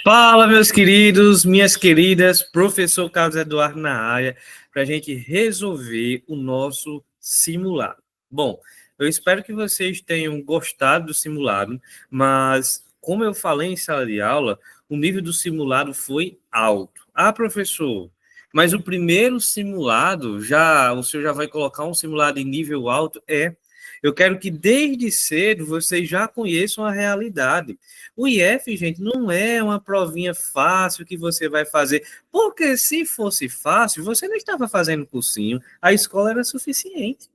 Fala, meus queridos, minhas queridas, professor Carlos Eduardo na área, para a gente resolver o nosso simulado. Bom, eu espero que vocês tenham gostado do simulado, mas como eu falei em sala de aula, o nível do simulado foi alto. Ah, professor, mas o primeiro simulado, o senhor já vai colocar um simulado em nível alto? Eu quero que desde cedo vocês já conheçam a realidade. O IF, gente, não é uma provinha fácil que você vai fazer, porque se fosse fácil, você não estava fazendo cursinho, a escola era suficiente.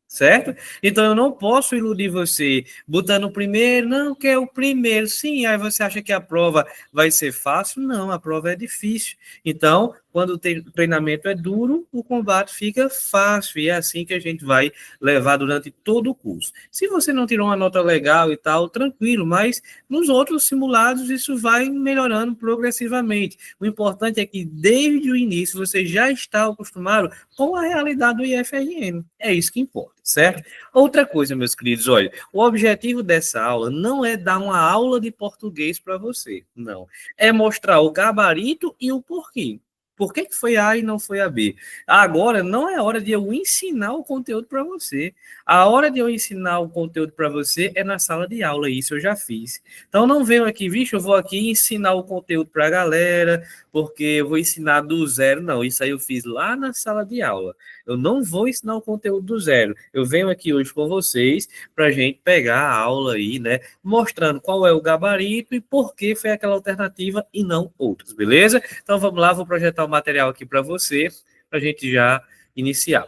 Certo? Então eu não posso iludir você botando o primeiro, não, que é o primeiro, sim, aí você acha que a prova vai ser fácil? Não, a prova é difícil. Então, quando o treinamento é duro, o combate fica fácil, e é assim que a gente vai levar durante todo o curso. Se você não tirou uma nota legal e tal, tranquilo, mas nos outros simulados isso vai melhorando progressivamente. O importante é que desde o início você já está acostumado com a realidade do IFRN. É isso que importa, certo? Outra coisa, meus queridos, olha, o objetivo dessa aula não é dar uma aula de português para você, não. É mostrar o gabarito e o porquê. Por que foi A e não foi a B? Agora não é hora de eu ensinar o conteúdo para você. A hora de eu ensinar o conteúdo para você é na sala de aula, isso eu já fiz. Então não venho aqui, vixe, eu vou aqui ensinar o conteúdo para a galera, porque eu vou ensinar do zero. Não, isso aí eu fiz lá na sala de aula. Eu não vou ensinar o conteúdo do zero. Eu venho aqui hoje com vocês para a gente pegar a aula aí, né? Mostrando qual é o gabarito e por que foi aquela alternativa e não outras, beleza? Então vamos lá, vou projetar o material aqui para você, para a gente já iniciar.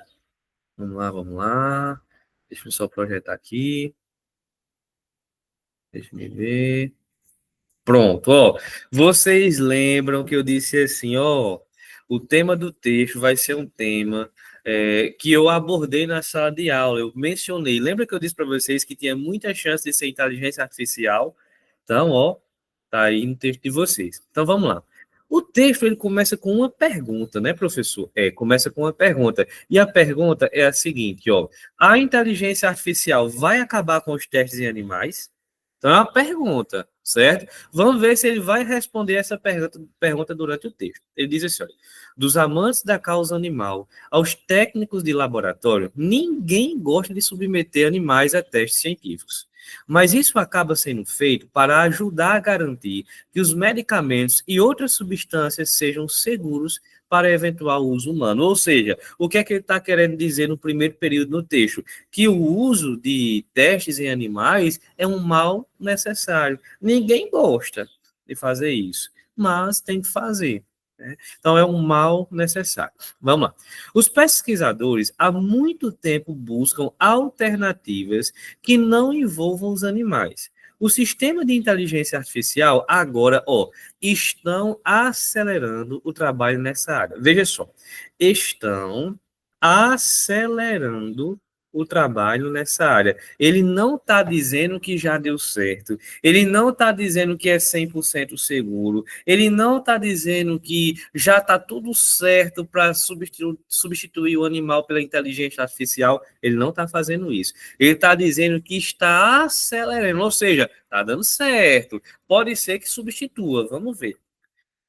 Vamos lá, vamos lá. Deixa eu só projetar aqui. Deixa eu ver. Pronto, ó. Vocês lembram que eu disse assim, ó, o tema do texto vai ser um tema que eu abordei na sala de aula. Eu mencionei. Lembra que eu disse para vocês que tinha muita chance de ser inteligência artificial? Então, ó, tá aí no texto de vocês. Então, vamos lá. O texto ele começa com uma pergunta, né, professor? Começa com uma pergunta. E a pergunta é a seguinte, ó: a inteligência artificial vai acabar com os testes em animais? Então é uma pergunta, certo? Vamos ver se ele vai responder essa pergunta durante o texto. Ele diz assim: olha, dos amantes da causa animal aos técnicos de laboratório, ninguém gosta de submeter animais a testes científicos. Mas isso acaba sendo feito para ajudar a garantir que os medicamentos e outras substâncias sejam seguros para eventual uso humano. Ou seja, o que é que ele está querendo dizer no primeiro período no texto? Que o uso de testes em animais é um mal necessário. Ninguém gosta de fazer isso, mas tem que fazer. Né? Então, é um mal necessário. Vamos lá. Os pesquisadores há muito tempo buscam alternativas que não envolvam os animais. O sistema de inteligência artificial agora, ó, estão acelerando o trabalho nessa área. Veja só, estão acelerando o trabalho nessa área. Ele não está dizendo que já deu certo. Ele não está dizendo que é 100% seguro. Ele não está dizendo que já está tudo certo para substituir o animal pela inteligência artificial. Ele não está fazendo isso. Ele está dizendo que está acelerando, ou seja, está dando certo. Pode ser que substitua, vamos ver.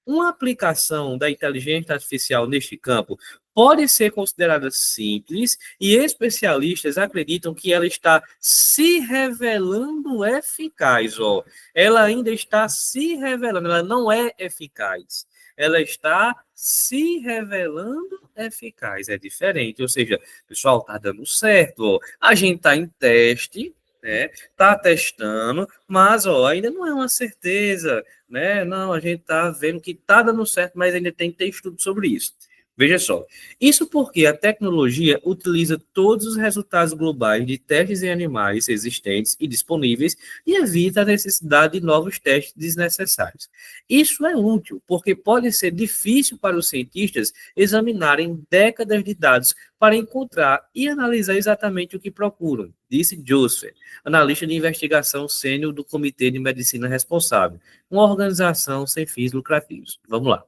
Uma aplicação da inteligência artificial neste campo pode ser considerada simples e especialistas acreditam que ela está se revelando eficaz. Ó. Ela ainda está se revelando, ela não é eficaz. Ela está se revelando eficaz, é diferente. Ou seja, pessoal, está dando certo. Ó. A gente está em teste, né? Está testando, mas ó, ainda não é uma certeza, né? Não, a gente está vendo que está dando certo, mas ainda tem que ter estudo sobre isso. Veja só, isso porque a tecnologia utiliza todos os resultados globais de testes em animais existentes e disponíveis e evita a necessidade de novos testes desnecessários. Isso é útil porque pode ser difícil para os cientistas examinarem décadas de dados para encontrar e analisar exatamente o que procuram, disse Joseph, analista de investigação sênior do Comitê de Medicina Responsável, uma organização sem fins lucrativos. Vamos lá.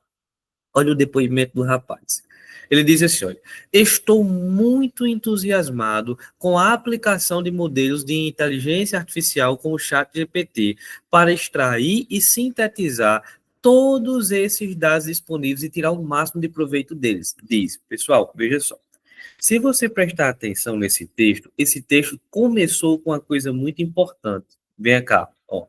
Olha o depoimento do rapaz. Ele diz assim, olha, estou muito entusiasmado com a aplicação de modelos de inteligência artificial como o ChatGPT para extrair e sintetizar todos esses dados disponíveis e tirar o máximo de proveito deles. Diz, pessoal, veja só. Se você prestar atenção nesse texto, esse texto começou com uma coisa muito importante. Vem cá, ó,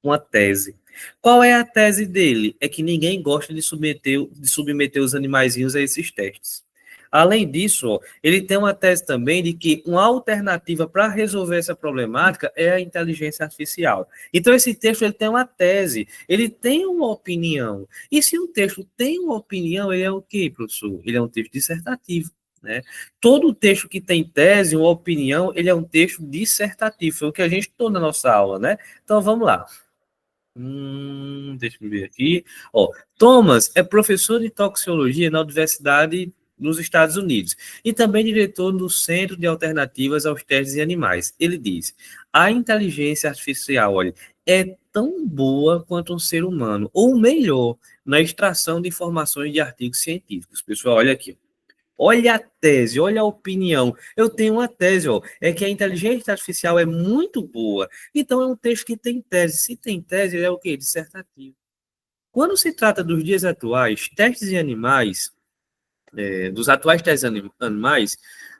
uma tese. Qual é a tese dele? É que ninguém gosta de submeter os animaizinhos a esses testes. Além disso, ó, ele tem uma tese também de que uma alternativa para resolver essa problemática é a inteligência artificial. Então, esse texto ele tem uma tese, ele tem uma opinião. E se um texto tem uma opinião, ele é o quê, professor? Ele é um texto dissertativo. Né? Todo texto que tem tese, uma opinião, ele é um texto dissertativo, foi o que a gente estudou na nossa aula, né? Então vamos lá. Deixa eu ver aqui. Ó, Thomas é professor de toxicologia na Universidade nos Estados Unidos e também diretor do Centro de Alternativas aos Testes em Animais. Ele diz: a inteligência artificial, olha, é tão boa quanto um ser humano, ou melhor, na extração de informações de artigos científicos. Pessoal, olha aqui. Olha a tese, olha a opinião. Eu tenho uma tese, ó, é que a inteligência artificial é muito boa. Então é um texto que tem tese. Se tem tese, ele é o quê? Dissertativo. Quando se trata dos dias atuais, testes em animais, dos atuais testes animais,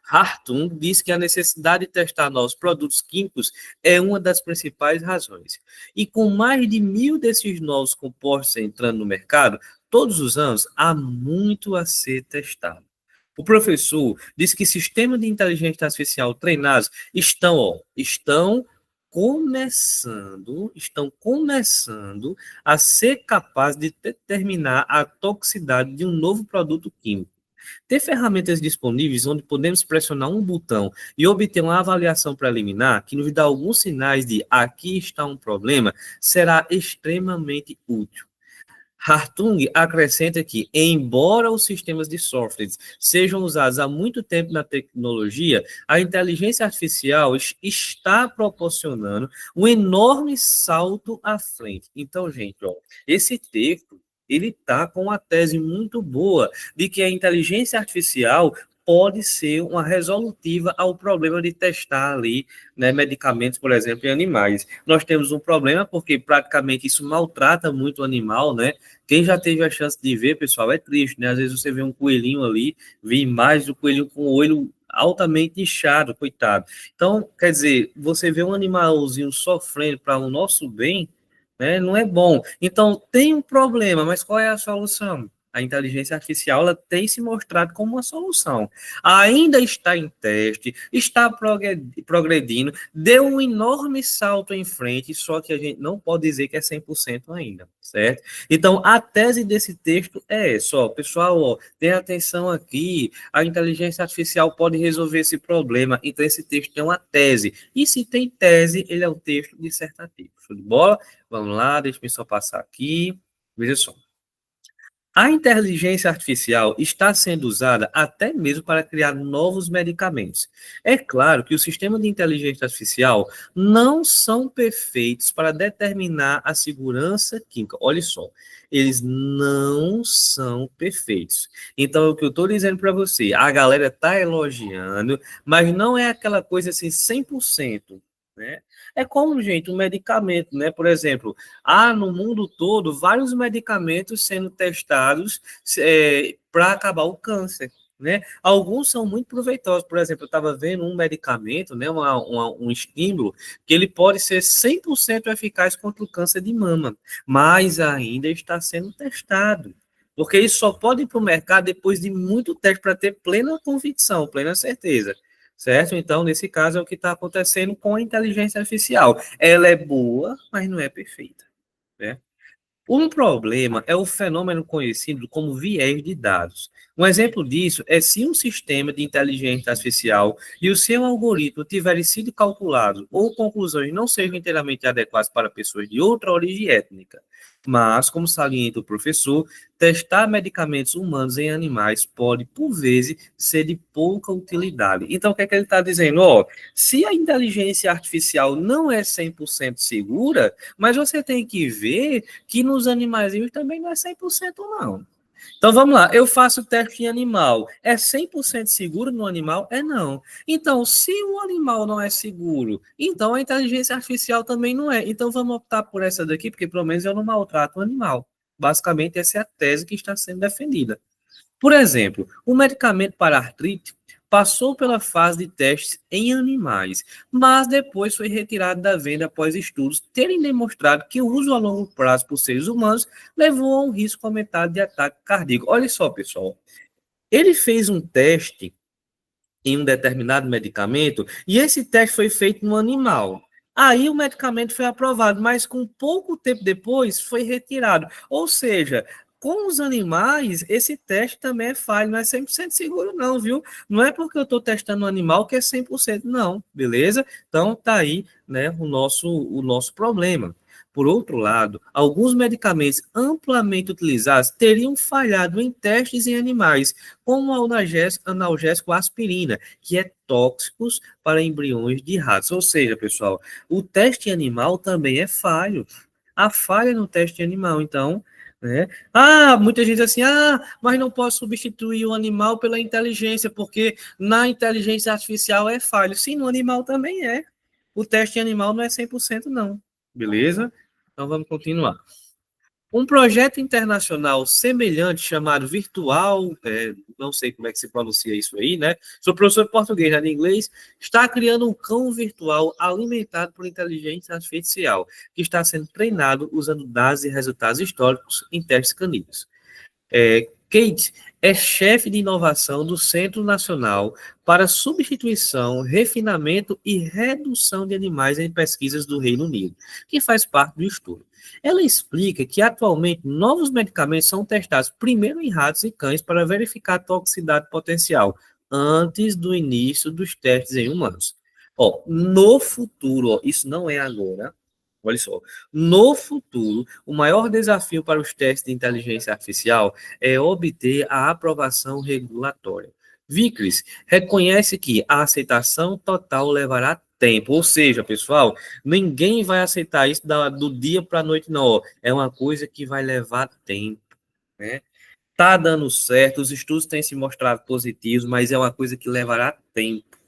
Hartung diz que a necessidade de testar novos produtos químicos é uma das principais razões. E com mais de 1.000 desses novos compostos entrando no mercado, todos os anos, há muito a ser testado. O professor disse que sistemas de inteligência artificial treinados estão começando a ser capazes de determinar a toxicidade de um novo produto químico. Ter ferramentas disponíveis onde podemos pressionar um botão e obter uma avaliação preliminar que nos dá alguns sinais de aqui está um problema será extremamente útil. Hartung acrescenta que, embora os sistemas de software sejam usados há muito tempo na tecnologia, a inteligência artificial está proporcionando um enorme salto à frente. Então, gente, ó, esse texto ele está com uma tese muito boa de que a inteligência artificial pode ser uma resolutiva ao problema de testar ali, né, medicamentos, por exemplo, em animais. Nós temos um problema porque praticamente isso maltrata muito o animal, né? Quem já teve a chance de ver, pessoal, é triste, né? Às vezes você vê um coelhinho ali, vê imagens do coelhinho com o olho altamente inchado, coitado. Então, quer dizer, você vê um animalzinho sofrendo para o nosso bem, né? Não é bom. Então, tem um problema, mas qual é a solução? A inteligência artificial ela tem se mostrado como uma solução. Ainda está em teste, está progredindo, deu um enorme salto em frente, só que a gente não pode dizer que é 100% ainda, certo? Então, a tese desse texto é essa, ó, pessoal, ó, tenha atenção aqui, a inteligência artificial pode resolver esse problema, então esse texto tem uma tese, e se tem tese, ele é um texto dissertativo. Show de bola? Vamos lá, deixa eu só passar aqui, veja só. A inteligência artificial está sendo usada até mesmo para criar novos medicamentos. É claro que os sistemas de inteligência artificial não são perfeitos para determinar a segurança química. Olha só, eles não são perfeitos. Então, o que eu estou dizendo para você, a galera está elogiando, mas não é aquela coisa assim 100%. Né? É como, gente, um medicamento, né? Por exemplo, há no mundo todo vários medicamentos sendo testados para acabar o câncer. Né? Alguns são muito proveitosos. Por exemplo, eu estava vendo um medicamento, né, um estímulo, que ele pode ser 100% eficaz contra o câncer de mama, mas ainda está sendo testado. Porque isso só pode ir para o mercado depois de muito teste para ter plena convicção, plena certeza. Certo? Então, nesse caso, é o que está acontecendo com a inteligência artificial. Ela é boa, mas não é perfeita. Né? Um problema é o fenômeno conhecido como viés de dados. Um exemplo disso é se um sistema de inteligência artificial e o seu algoritmo tiverem sido calculados ou conclusões não sejam inteiramente adequadas para pessoas de outra origem étnica. Mas, como salienta o professor, testar medicamentos humanos em animais pode, por vezes, ser de pouca utilidade. Então, o que é que ele está dizendo? Ó, se a inteligência artificial não é 100% segura, mas você tem que ver que nos animaizinhos também não é 100% não. Então, vamos lá. Eu faço teste em animal. É 100% seguro no animal? É não. Então, se o animal não é seguro, então a inteligência artificial também não é. Então, vamos optar por essa daqui, porque pelo menos eu não maltrato o animal. Basicamente, essa é a tese que está sendo defendida. Por exemplo, o medicamento para artrite passou pela fase de testes em animais, mas depois foi retirado da venda após estudos terem demonstrado que o uso a longo prazo por seres humanos levou a um risco aumentado de ataque cardíaco. Olha só, pessoal, ele fez um teste em um determinado medicamento e esse teste foi feito no animal. Aí o medicamento foi aprovado, mas com pouco tempo depois foi retirado. Ou seja, com os animais, esse teste também é falho, não é 100% seguro não, viu? Não é porque eu estou testando um animal que é 100% não, beleza? Então tá aí, né, o nosso problema. Por outro lado, alguns medicamentos amplamente utilizados teriam falhado em testes em animais, como o analgésico aspirina, que é tóxicos para embriões de ratos. Ou seja, pessoal, o teste animal também é falho. Há falha no teste animal, então, né? Muita gente diz assim, mas não posso substituir o animal pela inteligência, porque na inteligência artificial é falho. Sim, no animal também é. O teste animal não é 100% não. Beleza? Então vamos continuar. Um projeto internacional semelhante, chamado Virtual, não sei como é que se pronuncia isso aí, né? Sou professor de português, né, de inglês, está criando um cão virtual alimentado por inteligência artificial, que está sendo treinado usando dados e resultados históricos em testes caninos. Kate é chefe de inovação do Centro Nacional para Substituição, Refinamento e Redução de Animais em Pesquisas do Reino Unido, que faz parte do estudo. Ela explica que atualmente novos medicamentos são testados primeiro em ratos e cães para verificar a toxicidade potencial antes do início dos testes em humanos. No futuro, isso não é agora, olha só, no futuro, o maior desafio para os testes de inteligência artificial é obter a aprovação regulatória. Vicris reconhece que a aceitação total levará tempo, ou seja, pessoal, ninguém vai aceitar isso do dia para a noite, não. É uma coisa que vai levar tempo, né? Tá dando certo, os estudos têm se mostrado positivos, mas é uma coisa que levará tempo.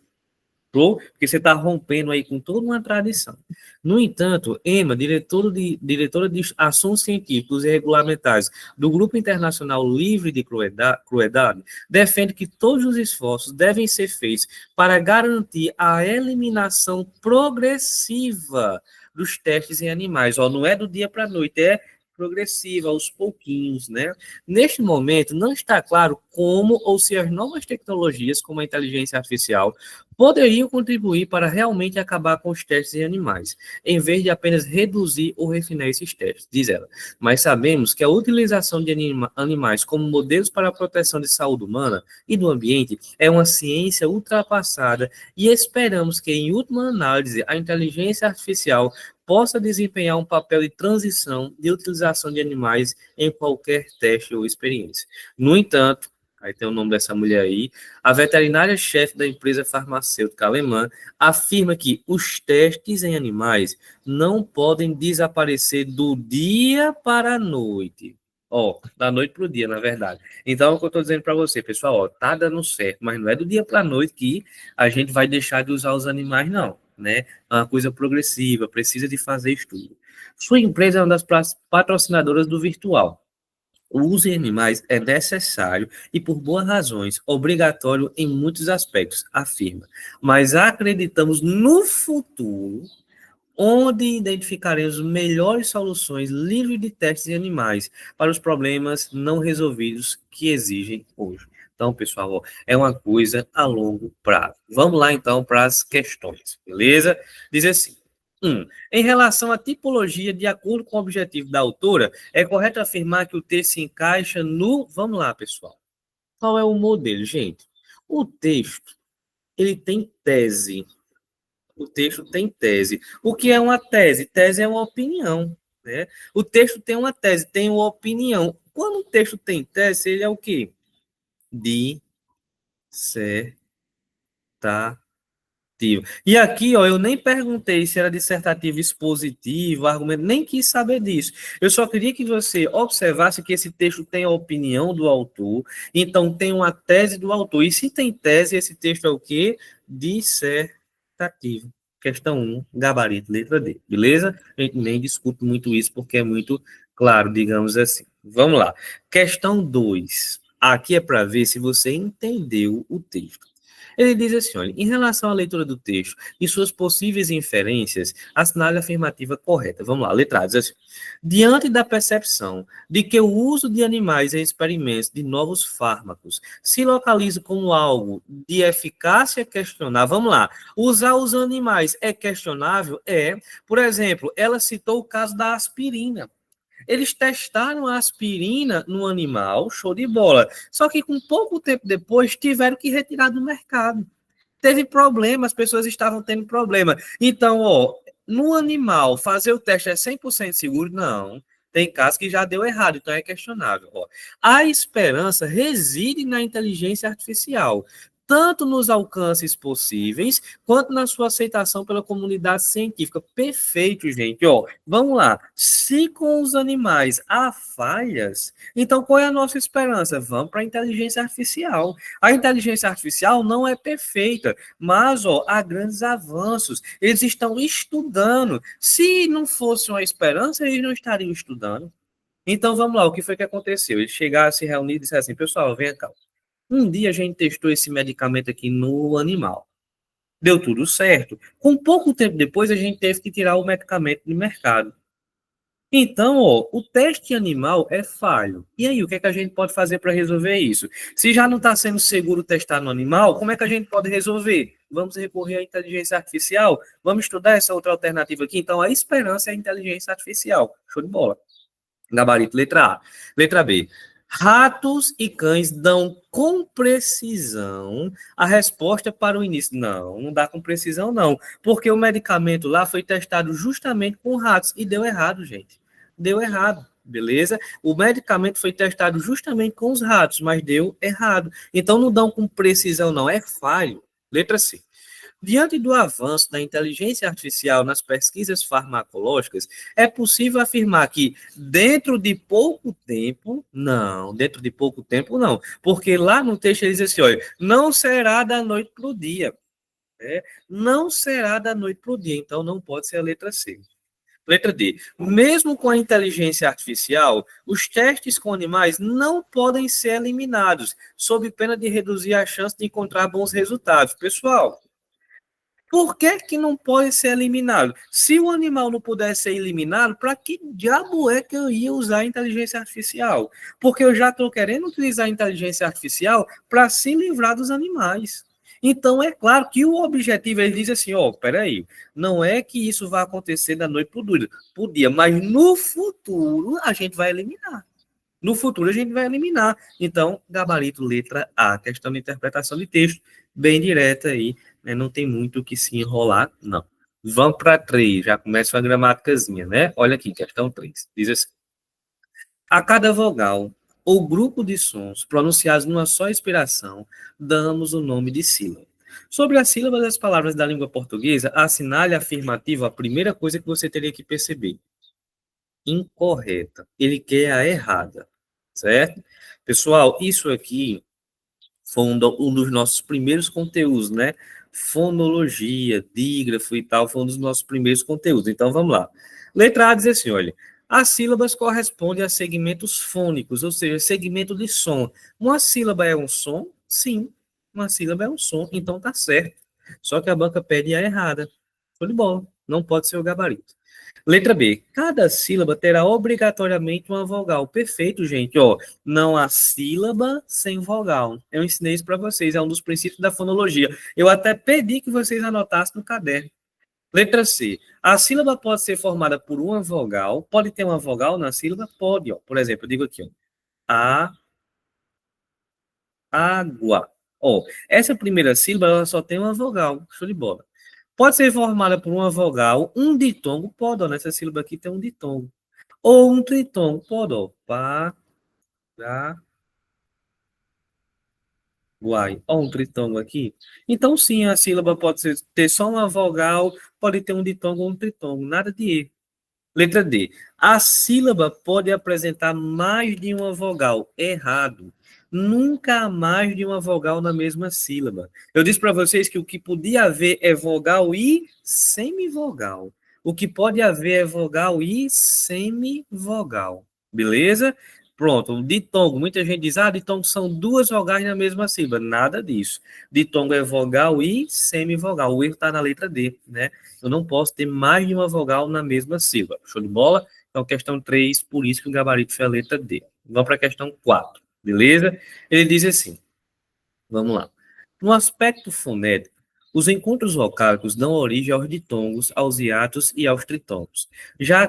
Porque você está rompendo aí com toda uma tradição. No entanto, Emma, diretora de assuntos científicos e regulamentares do Grupo Internacional Livre de Crueldade, defende que todos os esforços devem ser feitos para garantir a eliminação progressiva dos testes em animais. Não é do dia para a noite, é progressiva, aos pouquinhos, né? Neste momento, não está claro como ou se as novas tecnologias, como a inteligência artificial, poderiam contribuir para realmente acabar com os testes em animais, em vez de apenas reduzir ou refinar esses testes, diz ela. Mas sabemos que a utilização de animais como modelos para a proteção de saúde humana e do ambiente é uma ciência ultrapassada e esperamos que, em última análise, a inteligência artificial possa desempenhar um papel de transição de utilização de animais em qualquer teste ou experiência. No entanto, aí tem o nome dessa mulher aí, a veterinária-chefe da empresa farmacêutica alemã afirma que os testes em animais não podem desaparecer do dia para a noite. Da noite para o dia, na verdade. Então, é o que eu estou dizendo para você, pessoal, tá dando certo, mas não é do dia para a noite que a gente vai deixar de usar os animais, não, né? É uma coisa progressiva, precisa de fazer estudo. Sua empresa é uma das patrocinadoras do virtual. O uso em animais é necessário e, por boas razões, obrigatório em muitos aspectos, afirma. Mas acreditamos no futuro, onde identificaremos melhores soluções livres de testes em animais para os problemas não resolvidos que exigem hoje. Então, pessoal, é uma coisa a longo prazo. Vamos lá, então, para as questões, beleza? Diz assim. Em relação à tipologia, de acordo com o objetivo da autora, é correto afirmar que o texto se encaixa no... Vamos lá, pessoal. Qual é o modelo, gente? O texto, ele tem tese. O texto tem tese. O que é uma tese? Tese é uma opinião, né? O texto tem uma tese, tem uma opinião. Quando o texto tem tese, ele é o quê? Dissertativo. E aqui, eu nem perguntei se era dissertativo expositivo, argumento, nem quis saber disso. Eu só queria que você observasse que esse texto tem a opinião do autor, então tem uma tese do autor. E se tem tese, esse texto é o quê? Dissertativo. Questão 1, gabarito, letra D. Beleza? A gente nem discute muito isso, porque é muito claro, digamos assim. Vamos lá. Questão 2. Aqui é para ver se você entendeu o texto. Ele diz assim, olha, em relação à leitura do texto e suas possíveis inferências, assinale a afirmativa correta. Vamos lá, letra A, diz assim, diante da percepção de que o uso de animais em experimentos de novos fármacos se localiza como algo de eficácia questionável, vamos lá, usar os animais é questionável? É. Por exemplo, ela citou o caso da aspirina. Eles testaram a aspirina no animal, show de bola. Só que com pouco tempo depois tiveram que retirar do mercado. Teve problema, as pessoas estavam tendo problema. Então, ó, no animal, fazer o teste é 100% seguro? Não. Tem casos que já deu errado, então é questionável. Ó. A esperança reside na inteligência artificial, tanto nos alcances possíveis, quanto na sua aceitação pela comunidade científica. Perfeito, gente. Ó, vamos lá. Se com os animais há falhas, então qual é a nossa esperança? Vamos para a inteligência artificial. A inteligência artificial não é perfeita, mas ó, há grandes avanços. Eles estão estudando. Se não fosse uma esperança, eles não estariam estudando. Então vamos lá, o que foi que aconteceu? Eles chegaram a se reunir e disseram assim: pessoal, vem cá. Um dia a gente testou esse medicamento aqui no animal. Deu tudo certo. Com pouco tempo depois, a gente teve que tirar o medicamento do mercado. Então, ó, o teste animal é falho. E aí, o que é que a gente pode fazer para resolver isso? Se já não está sendo seguro testar no animal, como é que a gente pode resolver? Vamos recorrer à inteligência artificial? Vamos estudar essa outra alternativa aqui? Então, a esperança é a inteligência artificial. Show de bola. Gabarito, letra A. Letra B. Ratos e cães dão com precisão a resposta para o início. Não, não dá com precisão, não. Porque o medicamento lá foi testado justamente com ratos e deu errado, gente. Deu errado, beleza? O medicamento foi testado justamente com os ratos, mas deu errado. Então não dão com precisão, não. É falho. Letra C. Diante do avanço da inteligência artificial nas pesquisas farmacológicas, é possível afirmar que dentro de pouco tempo, não, dentro de pouco tempo não, porque lá no texto ele diz assim, olha, não será da noite para o dia, né? Não será da noite para o dia, então não pode ser a letra C. Letra D. Mesmo com a inteligência artificial, os testes com animais não podem ser eliminados, sob pena de reduzir a chance de encontrar bons resultados. Pessoal, por que que não pode ser eliminado? Se o animal não puder ser eliminado, para que diabo é que eu ia usar a inteligência artificial? Porque eu já estou querendo utilizar a inteligência artificial para se livrar dos animais. Então, é claro que o objetivo, ele diz assim, ó, peraí, não é que isso vai acontecer da noite para o dia, mas no futuro a gente vai eliminar. No futuro a gente vai eliminar. Então, gabarito letra A, questão de interpretação de texto, bem direta aí, né? Não tem muito o que se enrolar, não. Vamos para 3, já começa a gramáticazinha, né? Olha aqui, questão 3. Diz assim: a cada vogal ou grupo de sons pronunciados numa só inspiração, damos o nome de sílaba. Sobre as sílabas das palavras da língua portuguesa, assinale a afirmativa a primeira coisa que você teria que perceber. Incorreta. Ele quer a errada, certo? Pessoal, isso aqui foi um dos nossos primeiros conteúdos, né? Fonologia, dígrafo e tal, foi um dos nossos primeiros conteúdos. Então, vamos lá. Letra A diz assim, olha, as sílabas correspondem a segmentos fônicos, ou seja, segmento de som. Uma sílaba é um som? Sim, uma sílaba é um som, então tá certo. Só que a banca pede a errada. Foi de bola, não pode ser o gabarito. Letra B. Cada sílaba terá obrigatoriamente uma vogal. Perfeito, gente. Ó, não há sílaba sem vogal. Eu ensinei isso para vocês. É um dos princípios da fonologia. Eu até pedi que vocês anotassem no caderno. Letra C. A sílaba pode ser formada por uma vogal. Pode ter uma vogal na sílaba? Pode. Ó. Por exemplo, eu digo aqui. Ó, a, água. Ó, essa primeira sílaba ela só tem uma vogal. Show de bola. Pode ser formada por uma vogal, um ditongo, pode, ó, nessa sílaba aqui tem um ditongo. Ou um tritongo, pode, ó, Paraguai. Ó, um tritongo aqui. Então, sim, a sílaba pode ter só uma vogal, pode ter um ditongo ou um tritongo, nada de erro. Letra D. A sílaba pode apresentar mais de uma vogal. Errado. Nunca há mais de uma vogal na mesma sílaba. Eu disse para vocês que o que podia haver é vogal e semivogal. O que pode haver é vogal e semivogal. Beleza? Pronto, ditongo. Muita gente diz, ditongo são duas vogais na mesma sílaba. Nada disso. Ditongo é vogal e semivogal. O erro está na letra D, né? Eu não posso ter mais de uma vogal na mesma sílaba. Show de bola? Então, questão 3, por isso que o gabarito foi a letra D. Vamos para a questão 4, beleza? Ele diz assim, vamos lá. No aspecto fonético, os encontros vocálicos dão origem aos ditongos, aos hiatos e aos tritongos. Já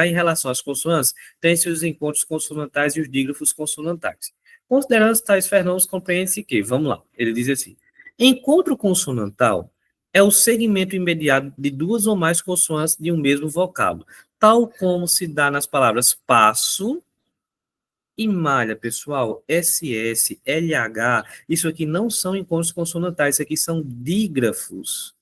em relação às consoantes, tem-se os encontros consonantais e os dígrafos consonantais. Considerando tais fenômenos, compreende-se que, vamos lá, ele diz assim, encontro consonantal é o segmento imediato de duas ou mais consoantes de um mesmo vocábulo, tal como se dá nas palavras passo e malha, pessoal, SS, LH, isso aqui não são encontros consonantais, isso aqui são dígrafos,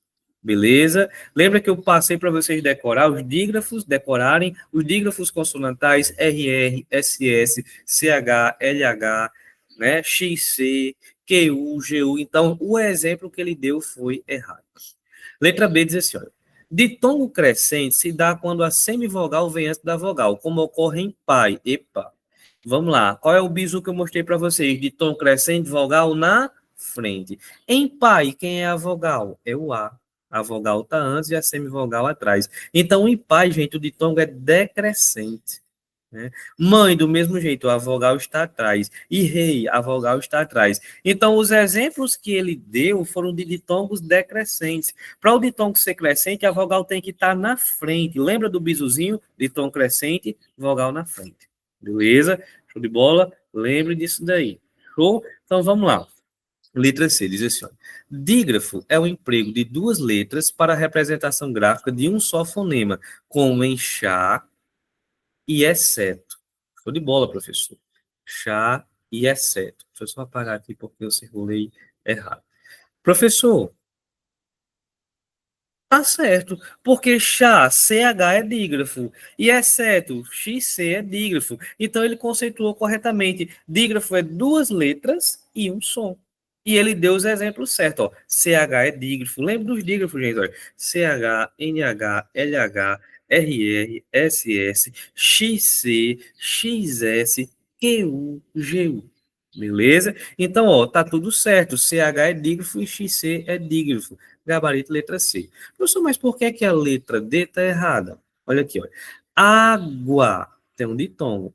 beleza? Lembra que eu passei para vocês decorar os dígrafos, decorarem os dígrafos consonantais RR, SS, CH, LH, né? XC, QU, GU. Então, o exemplo que ele deu foi errado. Letra B diz assim, olha. Ditongo crescente se dá quando a semivogal vem antes da vogal, como ocorre em pai. Epa! Vamos lá. Qual é o bizu que eu mostrei para vocês? De tom crescente, vogal na frente. Em pai, quem é a vogal? É o A. A vogal está antes e a semivogal atrás. Então, em pai, gente, o ditongo é decrescente. Né? Mãe, do mesmo jeito, a vogal está atrás. E rei, a vogal está atrás. Então, os exemplos que ele deu foram de ditongos decrescentes. Para o ditongo ser crescente, a vogal tem que estar na frente. Lembra do bizuzinho? Ditongo crescente, vogal na frente. Beleza? Show de bola? Lembre disso daí. Show? Então, vamos lá. Letra C, diz assim, ó. Dígrafo é o emprego de duas letras para a representação gráfica de um só fonema, como em chá e exceto. Show de bola, professor. Chá e exceto. Deixa eu só apagar aqui porque eu circulei errado. Professor, tá certo, porque chá, CH é dígrafo, e exceto, XC é dígrafo. Então ele conceituou corretamente. Dígrafo é duas letras e um som. E ele deu os exemplos certos, ó. CH é dígrafo. Lembra dos dígrafos, gente, olha. CH, NH, LH, RR, SS, XC, XS, QU, GU. Beleza? Então, ó, tá tudo certo. CH é dígrafo e XC é dígrafo. Gabarito letra C. Professor, mas por que, que a letra D está errada? Olha aqui, olha. Água tem um ditongo.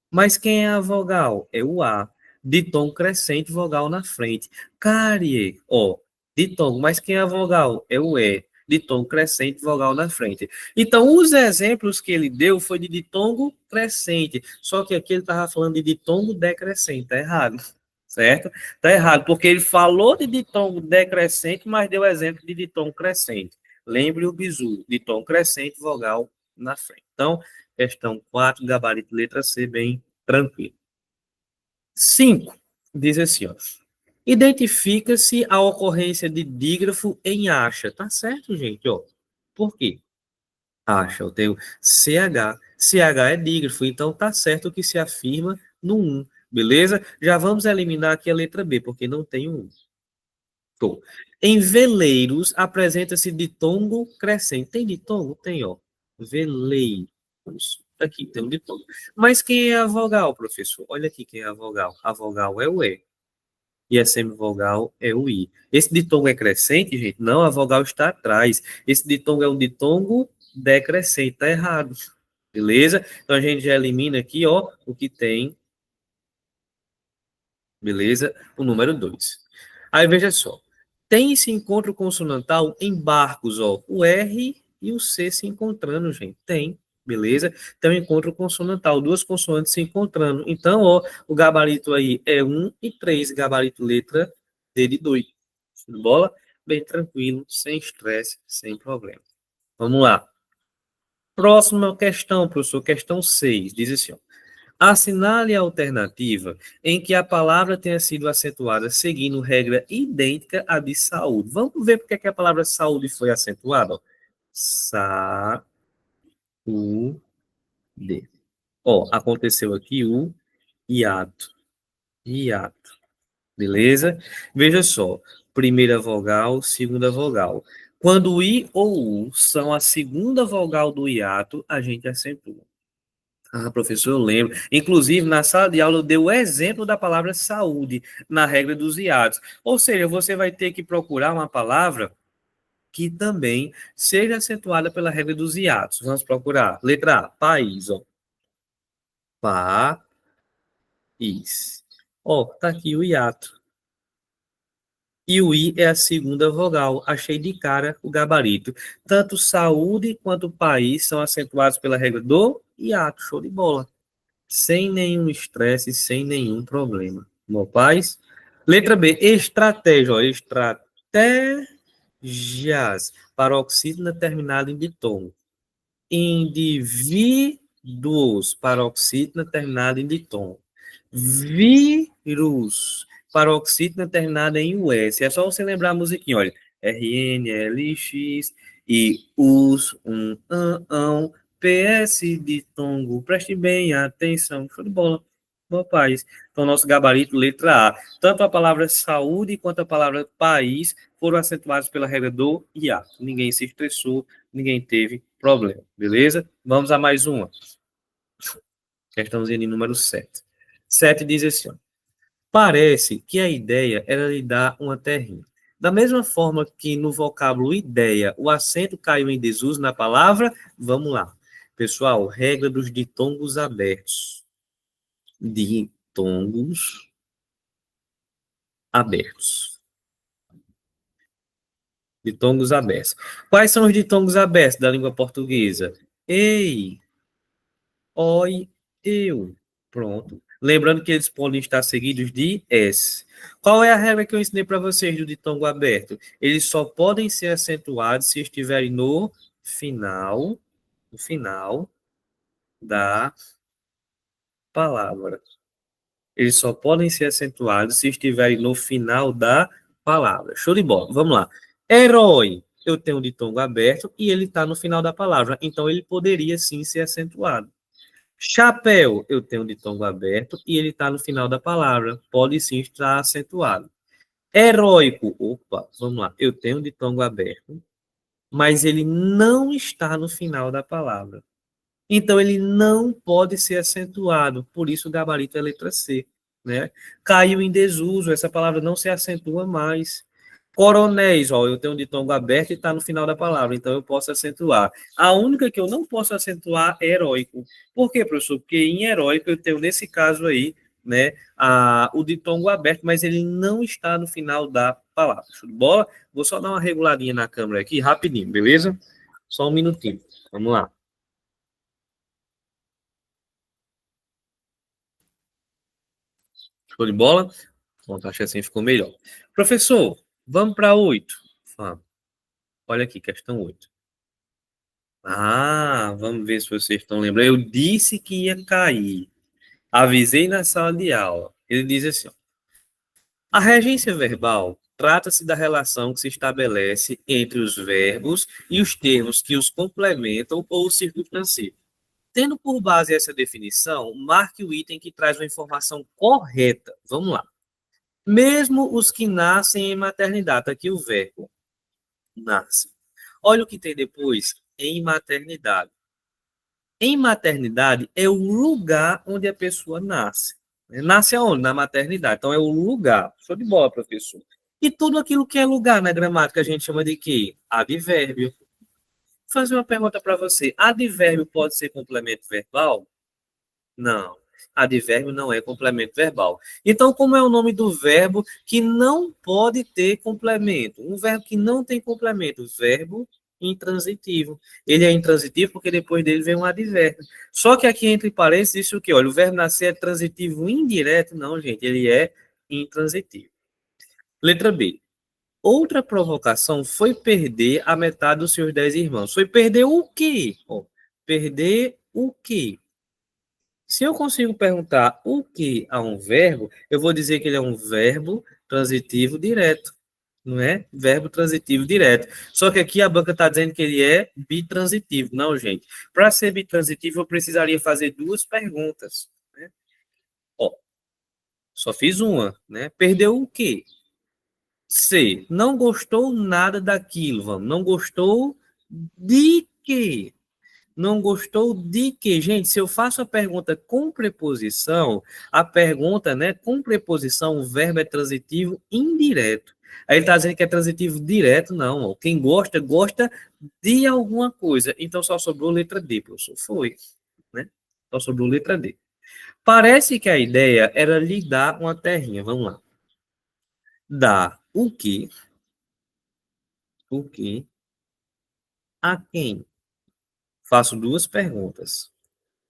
Mas quem é a vogal? É o A. Ditongo crescente, vogal na frente. Carie, ó, ditongo. Mas quem é a vogal? É o E. Ditongo crescente, vogal na frente. Então, os exemplos que ele deu foi de ditongo crescente. Só que aqui ele estava falando de ditongo decrescente. Tá errado. Certo? Tá errado, porque ele falou de ditongo decrescente, mas deu exemplo de ditongo crescente. Lembre o bizu, ditongo crescente, vogal na frente. Então, questão 4, gabarito letra C, bem tranquilo. 5, diz assim, ó. Identifica-se a ocorrência de dígrafo em acha. Tá certo, gente, ó. Por quê? Acha, eu tenho CH. CH é dígrafo, então tá certo que se afirma no 1, beleza? Já vamos eliminar aqui a letra B, porque não tem o 1. Show. Em veleiros, apresenta-se ditongo crescente. Tem ditongo? Tem, ó. Veleiros. Aqui tem um ditongo. Mas quem é a vogal, professor? Olha aqui quem é a vogal. A vogal é o E. E a semivogal é o I. Esse ditongo é crescente, gente? Não, a vogal está atrás. Esse ditongo é um ditongo decrescente. Tá errado. Beleza? Então a gente já elimina aqui, ó, o que tem. Beleza? O número 2. Aí veja só. Tem esse encontro consonantal em barcos, ó. O R e o C se encontrando, gente. Tem, beleza? Tem um encontro consonantal, duas consoantes se encontrando. Então, ó, o gabarito aí é 1 e 3, gabarito letra D de 2. Bola? Bem tranquilo, sem estresse, sem problema. Vamos lá. Próxima questão, professor, questão 6. Diz assim, ó. Assinale a alternativa em que a palavra tenha sido acentuada seguindo regra idêntica à de saúde. Vamos ver porque que a palavra saúde foi acentuada. Saúde. Ó, aconteceu aqui o hiato. Hiato. Beleza? Veja só. Primeira vogal, segunda vogal. Quando o I ou U são a segunda vogal do hiato, a gente acentua. Ah, professor, eu lembro. Inclusive, na sala de aula, eu dei o exemplo da palavra saúde na regra dos hiatos. Ou seja, você vai ter que procurar uma palavra que também seja acentuada pela regra dos hiatos. Vamos procurar. Letra A, país. Ó. País. Ó, tá aqui o hiato. E o I é a segunda vogal. Achei de cara o gabarito. Tanto saúde quanto país são acentuados pela regra do hiato. Show de bola. Sem nenhum estresse, sem nenhum problema. Meu paz. Letra B, estratégia. Ó, estratégias. Paroxítona terminada em ditongo. Indivíduos. Paroxítona terminada em ditongo. Vírus. Paroxítona terminada em US. É só você lembrar a musiquinha, olha. RN, LX e US, PS de Tongo. Preste bem atenção. Show de bola. Bom, país. Então, nosso gabarito, letra A. Tanto a palavra saúde quanto a palavra país foram acentuados pela regra do hiato. Ninguém se estressou, ninguém teve problema. Beleza? Vamos a mais uma. Questãozinha de número 7. 7 diz assim, ó. Parece que a ideia era lhe dar uma terrinha. Da mesma forma que no vocábulo ideia o acento caiu em desuso na palavra, vamos lá. Pessoal, regra dos ditongos abertos. Ditongos abertos. Ditongos abertos. Quais são os ditongos abertos da língua portuguesa? Ei, oi, eu. Pronto. Lembrando que eles podem estar seguidos de S. Qual é a regra que eu ensinei para vocês do ditongo aberto? Eles só podem ser acentuados se estiverem no final da palavra. Eles só podem ser acentuados se estiverem no final da palavra. Show de bola. Vamos lá. Herói. Eu tenho um ditongo aberto e ele está no final da palavra. Então, ele poderia sim ser acentuado. Chapéu, eu tenho um ditongo aberto e ele está no final da palavra. Pode sim estar acentuado. Heróico, opa, vamos lá. Eu tenho um ditongo aberto, mas ele não está no final da palavra. Então, ele não pode ser acentuado. Por isso, o gabarito é a letra C. Né? Caiu em desuso, essa palavra não se acentua mais. Coronéis, ó, eu tenho um ditongo aberto e está no final da palavra, então eu posso acentuar. A única que eu não posso acentuar é heróico. Por quê, professor? Porque em heróico eu tenho, nesse caso aí, né, o ditongo aberto, mas ele não está no final da palavra. Show de bola? Vou só dar uma reguladinha na câmera aqui, rapidinho, beleza? Só um minutinho. Vamos lá. Show de bola? Pronto, acho que assim ficou melhor. Professor, vamos para 8. Olha aqui, questão 8. Ah, vamos ver se vocês estão lembrando. Eu disse que ia cair. Avisei na sala de aula. Ele diz assim, ó, a regência verbal trata-se da relação que se estabelece entre os verbos e os termos que os complementam ou os circunstanciam. Tendo por base essa definição, marque o item que traz uma informação correta. Vamos lá. Mesmo os que nascem em maternidade, aqui o verbo nasce. Olha o que tem depois, em maternidade. Em maternidade é o lugar onde a pessoa nasce. Nasce aonde? Na maternidade. Então é o lugar. Show de bola, professor. E tudo aquilo que é lugar na gramática a gente chama de quê? Advérbio. Vou fazer uma pergunta para você. Advérbio pode ser complemento verbal? Não. Advérbio não é complemento verbal. Então, como é o nome do verbo que não pode ter complemento? Um verbo que não tem complemento, verbo intransitivo. Ele é intransitivo porque depois dele vem um advérbio. Só que aqui entre parênteses isso o quê? Olha, o verbo nascer é transitivo indireto? Não, gente, ele é intransitivo. Letra B. Outra provocação foi perder a metade dos seus 10 irmãos. Foi perder o quê? Ó, perder o quê? Se eu consigo perguntar o que a um verbo, eu vou dizer que ele é um verbo transitivo direto, não é? Verbo transitivo direto. Só que aqui a banca está dizendo que ele é bitransitivo. Não, gente. Para ser bitransitivo, eu precisaria fazer duas perguntas. Né? Ó, só fiz uma, né? Perdeu o quê? C. Não gostou nada daquilo, vamos. Não gostou de quê? Não gostou de quê? Gente, se eu faço a pergunta com preposição, a pergunta, né, com preposição, o verbo é transitivo indireto. Aí ele está dizendo que é transitivo direto, não. Ó. Quem gosta, gosta de alguma coisa. Então só sobrou letra D, professor. Foi, né? Só sobrou letra D. Parece que a ideia era lhe dar uma terrinha. Vamos lá. Dar o quê? O quê? A quem? Faço duas perguntas.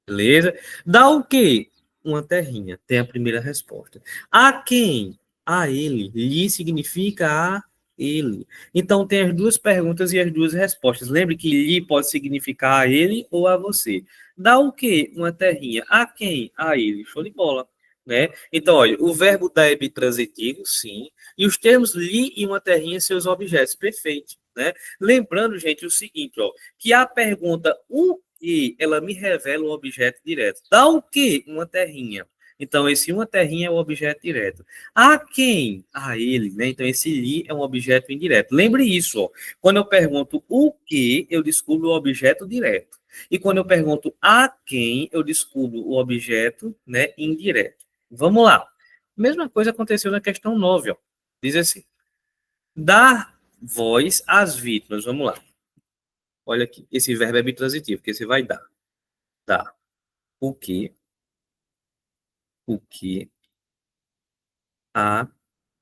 Beleza? Dá o quê? Uma terrinha. Tem a primeira resposta. A quem? A ele. Lhe significa a ele. Então tem as duas perguntas e as duas respostas. Lembre que lhe pode significar a ele ou a você. Dá o quê? Uma terrinha. A quem? A ele. Show de bola. Né? Então, olha, o verbo dar é bitransitivo, sim, e os termos lhe e uma terrinha seus objetos, perfeito, né? Lembrando, gente, o seguinte, ó, que a pergunta o que ela me revela o objeto direto. Dá o que? Uma terrinha. Então, esse uma terrinha é o objeto direto. A quem? A ele, né? Então, esse li é um objeto indireto. Lembre isso, ó. Quando eu pergunto o que, eu descubro o objeto direto. E quando eu pergunto a quem, eu descubro o objeto, né, indireto. Vamos lá. Mesma coisa aconteceu na questão 9, ó. Diz assim: dar voz às vítimas. Vamos lá. Olha aqui. Esse verbo é bitransitivo, porque você vai dar. Dar. O que, o que, a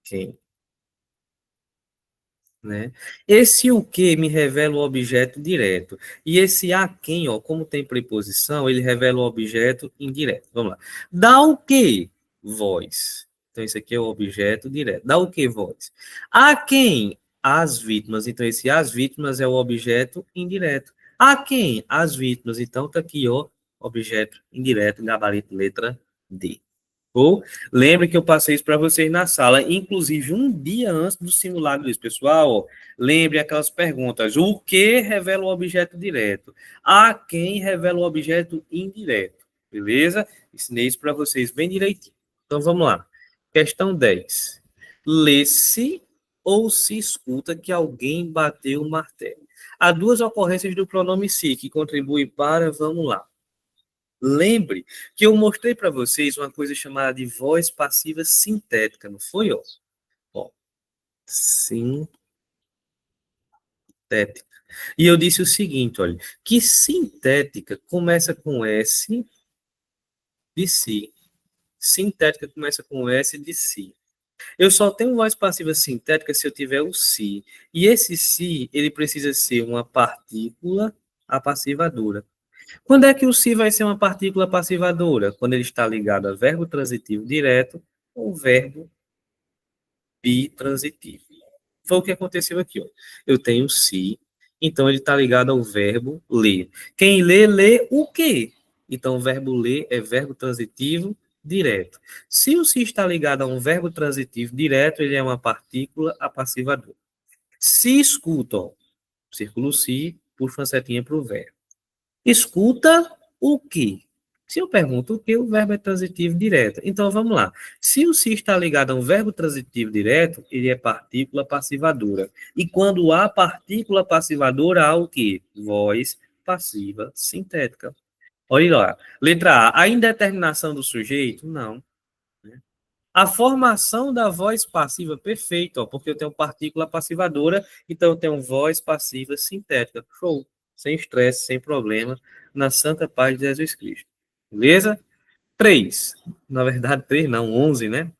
quem, né? Esse o que me revela o objeto direto. E esse a quem, ó, como tem preposição, ele revela o objeto indireto. Vamos lá. Dá o que? Voz. Então, esse aqui é o objeto direto. Dá o que? Voz. A quem? As vítimas. Então, esse as vítimas é o objeto indireto. A quem? As vítimas. Então, tá aqui, ó, objeto indireto, gabarito, letra D. Ou lembre que eu passei isso para vocês na sala, inclusive um dia antes do simulado disso, pessoal. Ó, lembre aquelas perguntas: o que revela o objeto direto? A quem revela o objeto indireto? Beleza? Ensinei isso para vocês bem direitinho. Então vamos lá. Questão 10. Lê-se ou se escuta que alguém bateu o martelo. Há duas ocorrências do pronome se que contribuem para, vamos lá. Lembre que eu mostrei para vocês uma coisa chamada de voz passiva sintética, não foi? Ó, ó, sintética. E eu disse o seguinte, olha, que sintética começa com S de si. Sintética começa com S de si. Eu só tenho voz passiva sintética se eu tiver o si. E esse si, ele precisa ser uma partícula apassivadora. Quando é que o si vai ser uma partícula passivadora? Quando ele está ligado a verbo transitivo direto ou verbo bitransitivo. Foi o que aconteceu aqui. Ó. Eu tenho si, então ele está ligado ao verbo ler. Quem lê, lê o quê? Então o verbo ler é verbo transitivo direto. Se o si está ligado a um verbo transitivo direto, ele é uma partícula apassivadora. Se escuta, ó, círculo si, puxa uma setinha para o verbo. Escuta o quê? Se eu pergunto o que, o verbo é transitivo direto. Então, vamos lá. Se o se está ligado a um verbo transitivo direto, ele é partícula passivadora. E quando há partícula passivadora, há o quê? Voz passiva sintética. Olha lá. Letra A. A indeterminação do sujeito? Não. A formação da voz passiva, perfeito, ó, porque eu tenho partícula passivadora, então eu tenho voz passiva sintética. Show. Sem estresse, sem problema, na santa paz de Jesus Cristo. Beleza? 3. Na verdade, 3 não, 11, né?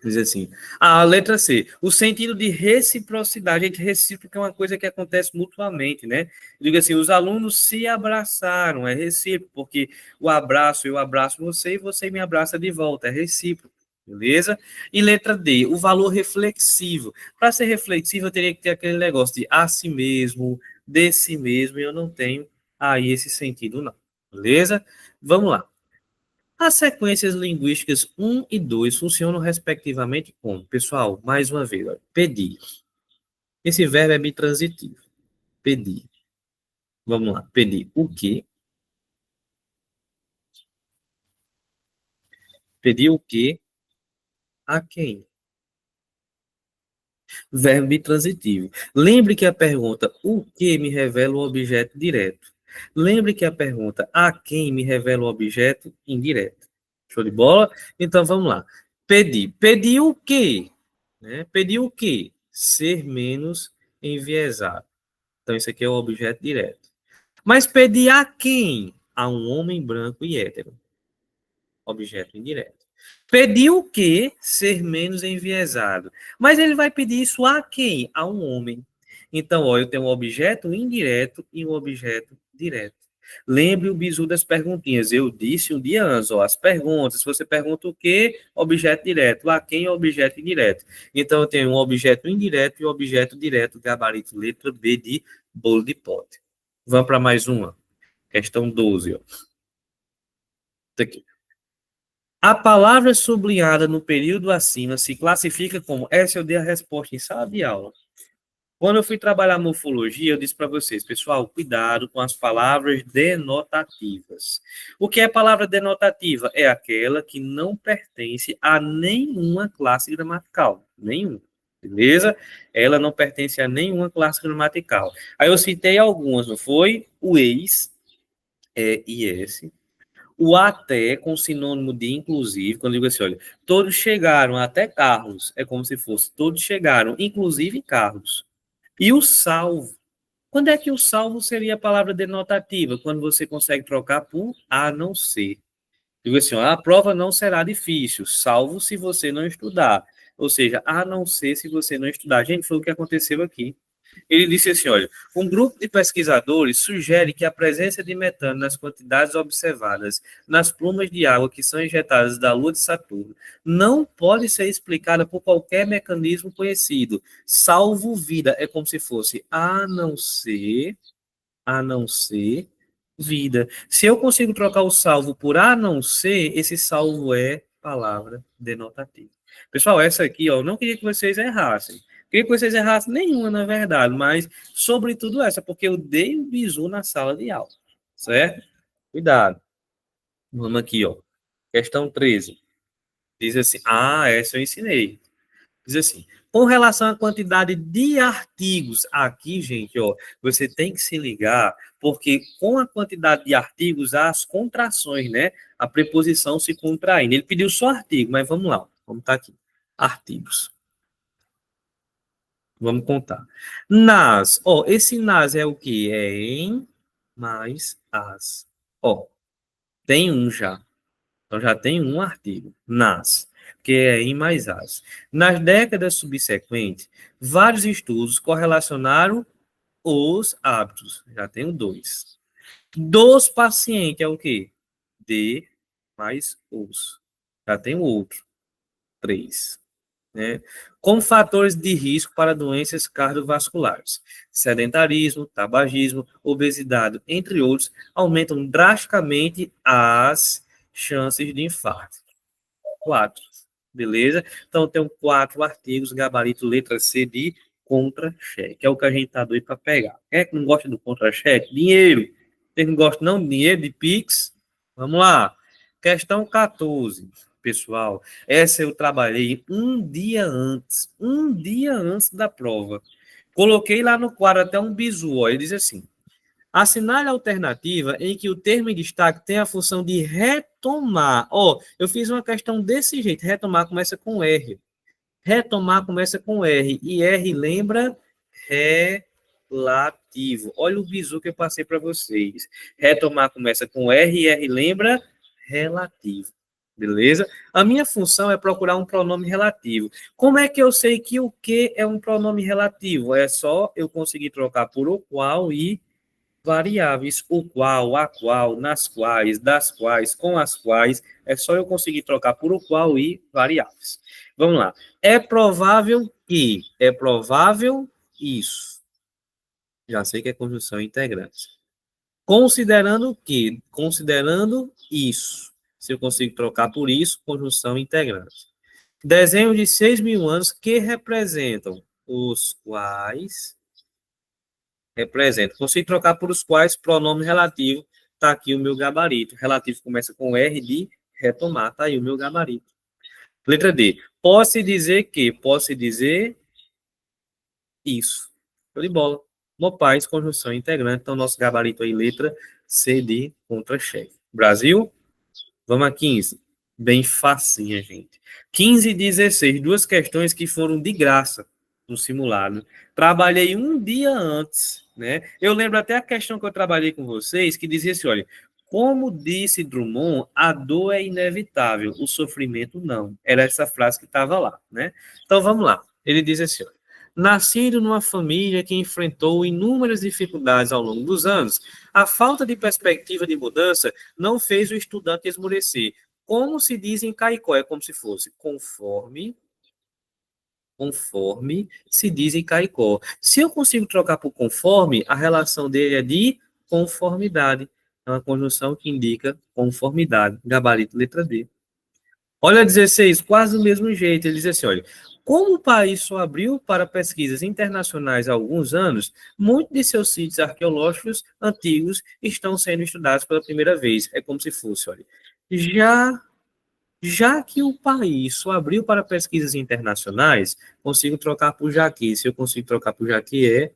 Diz assim. A letra C. O sentido de reciprocidade. Gente, recíproca é uma coisa que acontece mutuamente, né? Diga assim, os alunos se abraçaram, é recíproco, porque o abraço, eu abraço você e você me abraça de volta, é recíproco. Beleza? E letra D, o valor reflexivo. Para ser reflexivo, eu teria que ter aquele negócio de a si mesmo, de si mesmo, e eu não tenho aí esse sentido, não. Beleza? Vamos lá. As sequências linguísticas um e 2 funcionam respectivamente como? Pessoal, mais uma vez, olha, pedir. Esse verbo é bitransitivo. Pedir. Vamos lá. Pedir o quê? Pedir o quê? A quem? Verbo bitransitivo. Lembre que a pergunta o que me revela o objeto direto. Lembre que a pergunta a quem me revela o objeto indireto. Show de bola? Então vamos lá. Pedir. Pedir o quê? Né? Pedir o quê? Ser menos enviesado. Então isso aqui é o objeto direto. Mas pedir a quem? A um homem branco e hétero. Objeto indireto. Pedir o quê? Ser menos enviesado. Mas ele vai pedir isso a quem? A um homem. Então, ó, eu tenho um objeto indireto e um objeto direto. Lembre o bizu das perguntinhas. Eu disse um dia antes, ó, as perguntas. Se você pergunta o quê? Objeto direto. A quem é objeto indireto? Então, eu tenho um objeto indireto e um objeto direto. Gabarito letra B de bolo de pote. Vamos para mais uma. Questão 12, ó. Tá aqui. A palavra sublinhada no período acima se classifica como. Essa eu dei a resposta em sala de aula. Quando eu fui trabalhar morfologia, eu disse para vocês, pessoal, cuidado com as palavras denotativas. O que é palavra denotativa? É aquela que não pertence a nenhuma classe gramatical. Nenhuma. Beleza? Ela não pertence a nenhuma classe gramatical. Aí eu citei algumas, não foi? O ex, é IS. O até com sinônimo de inclusive, quando eu digo assim, olha, todos chegaram até Carlos, é como se fosse todos chegaram, inclusive Carlos. E o salvo. Quando é que o salvo seria a palavra denotativa? Quando você consegue trocar por a não ser. Digo assim, ó, a prova não será difícil, salvo se você não estudar. Ou seja, a não ser se você não estudar. Gente, foi o que aconteceu aqui. Ele disse assim, olha, um grupo de pesquisadores sugere que a presença de metano nas quantidades observadas nas plumas de água que são injetadas da Lua de Saturno não pode ser explicada por qualquer mecanismo conhecido, salvo vida. É como se fosse a não ser vida. Se eu consigo trocar o salvo por a não ser, esse salvo é palavra denotativa. Pessoal, essa aqui, ó, eu não queria que vocês errassem. Queria que vocês errassem nenhuma, na verdade, mas sobretudo essa, porque eu dei o bizu na sala de aula, certo? Cuidado. Vamos aqui, ó. Questão 13. Diz assim, essa eu ensinei. Diz assim, com relação à quantidade de artigos, aqui, gente, ó, você tem que se ligar, porque com a quantidade de artigos, há as contrações, né? A preposição se contraindo. Ele pediu só artigo, mas vamos lá, vamos estar aqui. Artigos. Vamos contar. Nas, ó, esse nas é o que? É em mais as. Ó, tem um já. Então já tem um artigo, nas, que é em mais as. Nas décadas subsequentes, vários estudos correlacionaram os hábitos. Já tenho dois. Dos pacientes é o quê? De mais os. Já tenho outro. Três. Né? Com fatores de risco para doenças cardiovasculares. Sedentarismo, tabagismo, obesidade, entre outros, aumentam drasticamente as chances de infarto. 4. Beleza? Então, tem 4 artigos, gabarito letra C de contra-cheque. É o que a gente está doido para pegar. Quem é que não gosta do contra-cheque? Dinheiro. Quem não gosta não de dinheiro, de Pix? Vamos lá. Questão 14. Pessoal, essa eu trabalhei um dia antes da prova. Coloquei lá no quadro até um bizu, ó, ele diz assim, assinale a alternativa em que o termo em destaque tem a função de retomar. Ó, eu fiz uma questão desse jeito. Retomar começa com R. Retomar começa com R. E R lembra relativo. Olha o bizu que eu passei para vocês. Retomar começa com R e R lembra relativo. Beleza? A minha função é procurar um pronome relativo. Como é que eu sei que o que é um pronome relativo? É só eu conseguir trocar por o qual e variáveis, o qual, a qual, nas quais, das quais, com as quais, é só eu conseguir trocar por o qual e variáveis. Vamos lá. É provável que, é provável isso. Já sei que é conjunção integrante. Considerando que, considerando isso. Se eu consigo trocar por isso, conjunção integrante. Desenho de 6.000 anos que representam os quais representa. Consigo trocar por os quais pronome relativo, está aqui o meu gabarito. Relativo começa com R de retomar, está aí o meu gabarito. Letra D. Posso dizer que? Posso dizer isso. Show de bola. Mopais, conjunção integrante. Então, nosso gabarito aí, letra C de contra-cheque. Brasil, vamos a 15. Bem facinha, gente. 15 e 16, duas questões que foram de graça no simulado. Trabalhei um dia antes, né? Eu lembro até a questão que eu trabalhei com vocês, que dizia assim, olha, como disse Drummond, a dor é inevitável, o sofrimento não. Era essa frase que estava lá, né? Então, vamos lá. Ele diz assim, olha, nascido numa família que enfrentou inúmeras dificuldades ao longo dos anos, a falta de perspectiva de mudança não fez o estudante esmorecer. Como se diz em Caicó, é como se fosse conforme se diz em Caicó. Se eu consigo trocar por conforme, a relação dele é de conformidade. É uma conjunção que indica conformidade. Gabarito, letra D. Olha 16, quase do mesmo jeito. Ele diz assim, olha, como o país só abriu para pesquisas internacionais há alguns anos, muitos de seus sítios arqueológicos antigos estão sendo estudados pela primeira vez. É como se fosse, olha, já já que o país só abriu para pesquisas internacionais, consigo trocar por Jaqui. Se eu consigo trocar por Jaqui, é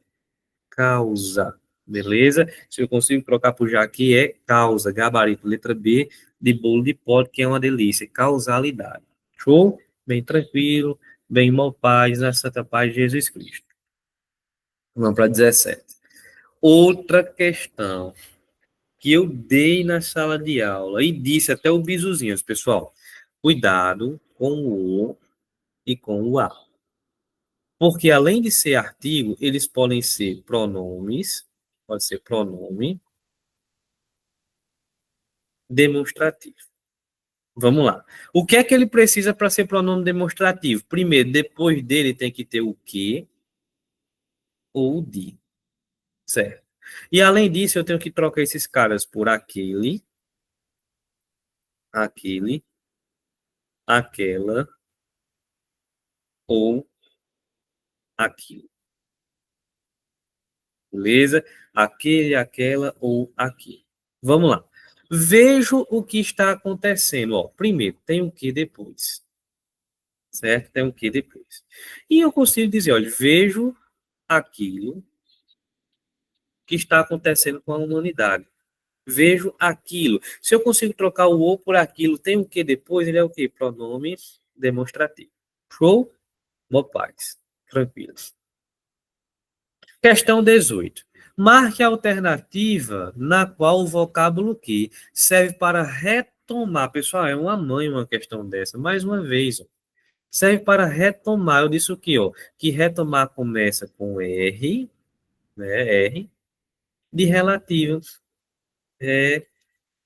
causa. Beleza? Se eu consigo trocar por Jaqui, é causa. Gabarito, letra B, de bolo de pote, que é uma delícia. Causalidade. Show? Bem tranquilo, bem mal paz, na santa paz de Jesus Cristo. Vamos para 17. Outra questão que eu dei na sala de aula e disse até o bisuzinhos, pessoal. Cuidado com o O e com o A. Porque além de ser artigo, eles podem ser pronomes, pode ser pronome demonstrativo. Vamos lá. O que é que ele precisa para ser pronome demonstrativo? Primeiro, depois dele tem que ter o que ou o de, certo? E além disso, eu tenho que trocar esses caras por aquele, aquele, aquela ou aquilo. Beleza? Aquele, aquela ou aquilo. Vamos lá. Vejo o que está acontecendo. Ó, primeiro, tem o que depois. Certo? Tem o que depois. E eu consigo dizer, olha, vejo aquilo que está acontecendo com a humanidade. Vejo aquilo. Se eu consigo trocar o ou por aquilo, tem o que depois, ele é o quê? Pronome demonstrativo. Show? Boa paz. Tranquilo. Questão 18. Marque a alternativa na qual o vocábulo que serve para retomar. Pessoal, é uma mãe uma questão dessa. Mais uma vez, ó. Serve para retomar. Eu disse o quê? Ó? Que retomar começa com R, né? R, de relativo.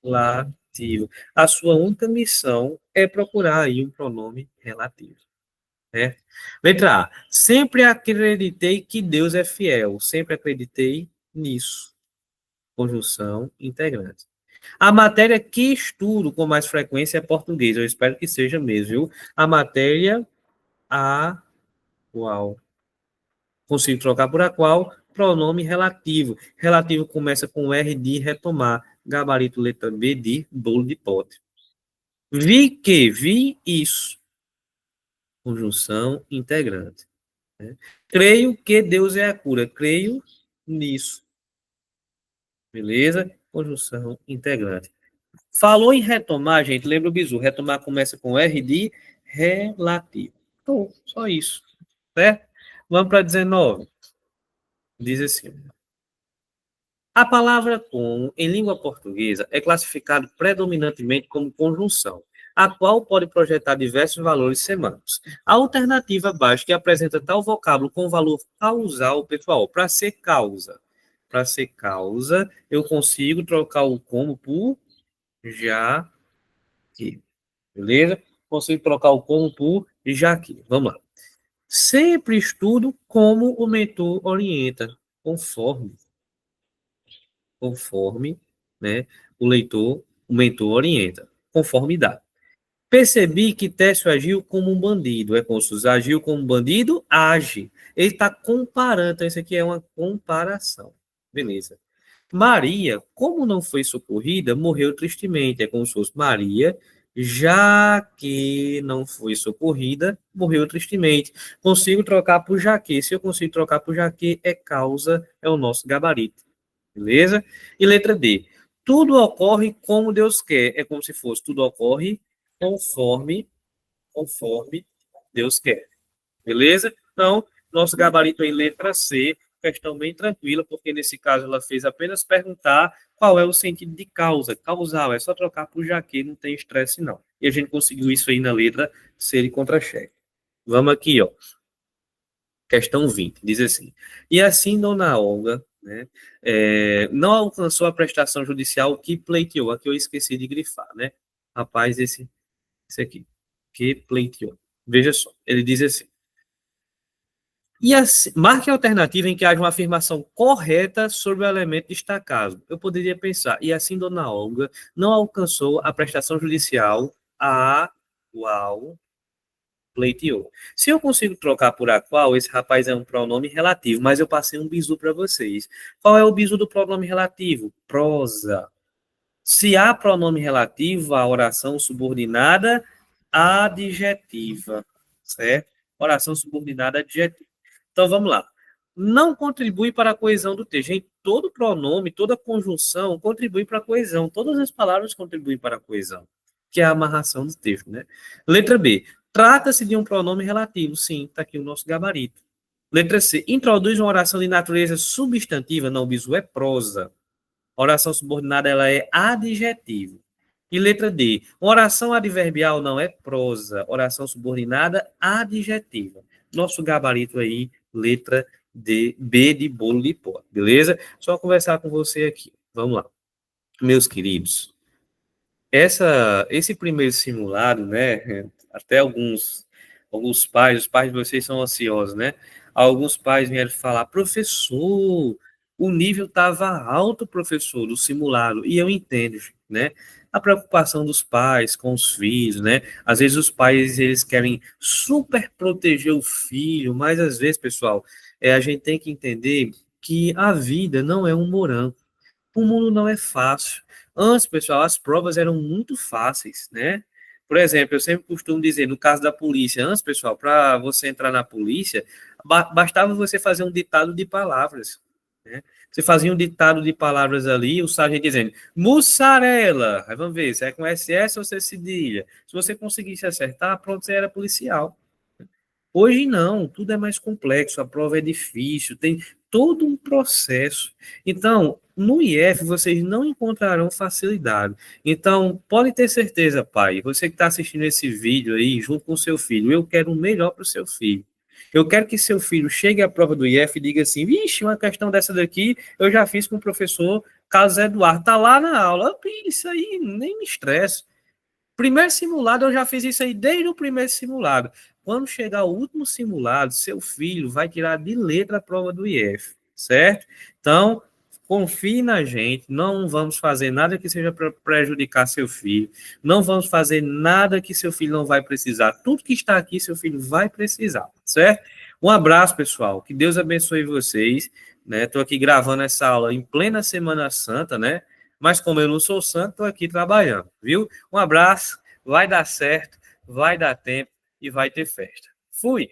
Relativo. A sua única missão é procurar aí um pronome relativo. Né? Letra A. Sempre acreditei que Deus é fiel. Sempre acreditei nisso. Conjunção integrante. A matéria que estudo com mais frequência é português. Eu espero que seja mesmo, viu? A matéria a qual. Consigo trocar por a qual. Pronome relativo. Relativo começa com R de retomar. Gabarito letra B de bolo de pote. Vi isso. Conjunção integrante. Né? Creio que Deus é a cura. Creio nisso. Beleza? Conjunção integrante. Falou em retomar, gente, lembra o bizu. Retomar começa com R de relativo. Então, só isso. Certo? Vamos para 19. Diz assim. A palavra como, em língua portuguesa, é classificado predominantemente como conjunção, a qual pode projetar diversos valores semânticos. A alternativa abaixo, que apresenta tal vocábulo com valor causal, pessoal, para ser causa. Para ser causa, eu consigo trocar o como por já que. Beleza? Consigo trocar o como por já que. Vamos lá. Sempre estudo como o mentor orienta, conforme né, o mentor orienta, conformidade. Percebi que Técio agiu como um bandido, é como se agiu como um bandido, age. Ele está comparando, então isso aqui é uma comparação. Beleza. Maria, como não foi socorrida, morreu tristemente. É como se fosse Maria Já que não foi socorrida, morreu tristemente. Consigo trocar por já que. Se eu consigo trocar por já que, é causa, é o nosso gabarito. Beleza? E letra D. Tudo ocorre como Deus quer. É como se fosse tudo ocorre conforme Deus quer. Beleza? Então, nosso gabarito em letra C, questão bem tranquila, porque nesse caso ela fez apenas perguntar qual é o sentido de causa, causal, é só trocar por já que, não tem estresse não. E a gente conseguiu isso aí na letra C de contra-cheque. Vamos aqui, ó. Questão 20, diz assim: e assim Dona Olga, né, não alcançou a prestação judicial que pleiteou. Aqui eu esqueci de grifar, né? Rapaz, esse aqui, que pleiteou. Veja só, ele diz assim: e assim, marque a alternativa em que haja uma afirmação correta sobre o elemento destacado. Eu poderia pensar, e assim Dona Olga não alcançou a prestação judicial a qual pleiteou. Se eu consigo trocar por a qual, esse rapaz é um pronome relativo, mas eu passei um bizu para vocês. Qual é o bizu do pronome relativo? Prosa. Se há pronome relativo, a oração subordinada adjetiva, certo? Oração subordinada adjetiva. Então vamos lá. Não contribui para a coesão do texto. Gente, todo pronome, toda conjunção contribui para a coesão. Todas as palavras contribuem para a coesão, que é a amarração do texto, né? Letra B. Trata-se de um pronome relativo. Sim, está aqui o nosso gabarito. Letra C. Introduz uma oração de natureza substantiva. Não, o bizu é prosa. Oração subordinada ela é adjetivo. E letra D. Oração adverbial não é prosa. Oração subordinada adjetiva. Nosso gabarito aí, letra D, B de bolo de pó. Beleza? Só conversar com você aqui. Vamos lá. Meus queridos, esse primeiro simulado, né? Até alguns pais, os pais de vocês são ansiosos, né? Alguns pais vieram falar, professor, o nível estava alto, professor, do simulado. E eu entendo, né? A preocupação dos pais com os filhos, né? Às vezes os pais, eles querem super proteger o filho, mas às vezes, pessoal, a gente tem que entender que a vida não é um morango. O mundo não é fácil. Antes, pessoal, as provas eram muito fáceis, né? Por exemplo, eu sempre costumo dizer, no caso da polícia, antes, pessoal, para você entrar na polícia, bastava você fazer um ditado de palavras, né? Você fazia um ditado de palavras ali, o sargento dizendo, mussarela. Aí vamos ver, se é com SS ou se é cedilha. Se você conseguisse acertar, pronto, você era policial. Hoje não, tudo é mais complexo, a prova é difícil, tem todo um processo. Então, no IF vocês não encontrarão facilidade. Então, pode ter certeza, pai, você que está assistindo esse vídeo aí, junto com o seu filho, eu quero o melhor para o seu filho. Eu quero que seu filho chegue à prova do IF e diga assim, vixe, uma questão dessa daqui eu já fiz com o professor Carlos Eduardo, tá lá na aula. Isso aí, nem me estresse. Primeiro simulado, eu já fiz isso aí desde o primeiro simulado. Quando chegar o último simulado, seu filho vai tirar de letra a prova do IF, certo? Então, confie na gente, não vamos fazer nada que seja para prejudicar seu filho, não vamos fazer nada que seu filho não vai precisar. Tudo que está aqui, seu filho vai precisar, certo? Um abraço, pessoal, que Deus abençoe vocês, né? Estou aqui gravando essa aula em plena Semana Santa, né? Mas como eu não sou santo, estou aqui trabalhando, viu? Um abraço, vai dar certo, vai dar tempo e vai ter festa. Fui!